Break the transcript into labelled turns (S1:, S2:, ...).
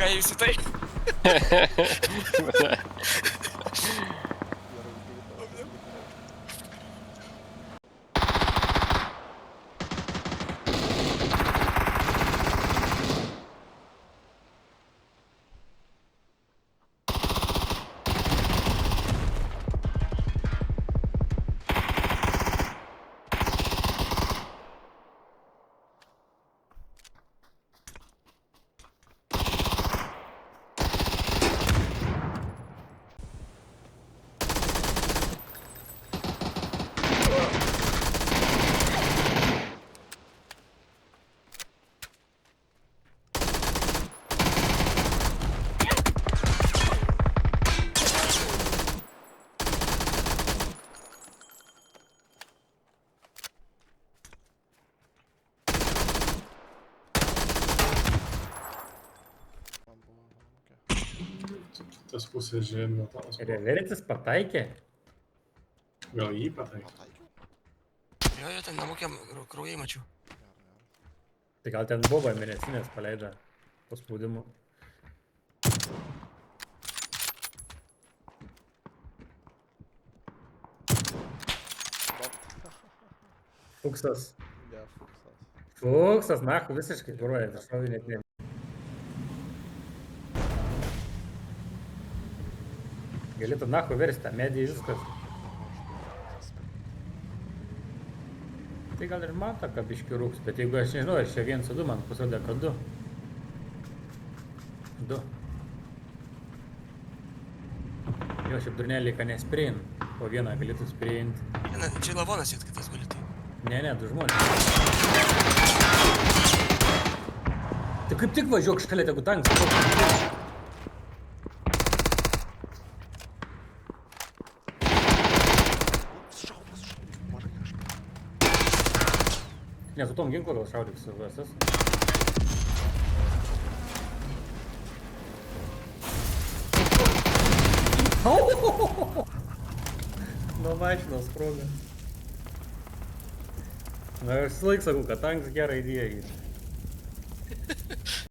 S1: ką jūs į tai?
S2: Tas pusės žemė, tas
S3: Reveretis pataikė.
S2: gal jį pataikė.
S4: Pataikiau?
S1: Jo, ten namukėm kraujai mačiau.
S4: Gerai.
S3: Tai gal ten boba mėnesinės paleidžia po spaudimu. Fuksas.
S4: Ne, fuksas.
S3: Fuksas, nahu, visiškai kuruoja. Tai šovė net ne. Galėtų nahu versti, medijai viskas. Tai gal ir mato, kad biški rūks, bet jeigu aš nežinau, ar čia 1 su 2, man pasirodė, kad 2. 2. Jo, šiaip durnelį, kad nesprein, po vieną galėtų spreinti.
S1: Na, čia lavonas jėt kitas guli tai.
S3: Ne, 2 žmonės. Tai kaip tik važiuok šalia, tegu tankas.
S4: Šauk. Mažai aš.
S3: Ne, su tom ginklu gal šaudyk su VSS. Nuo mašinos sproga. Na, aš visą laiką sakau, kad tankas gerą idėją.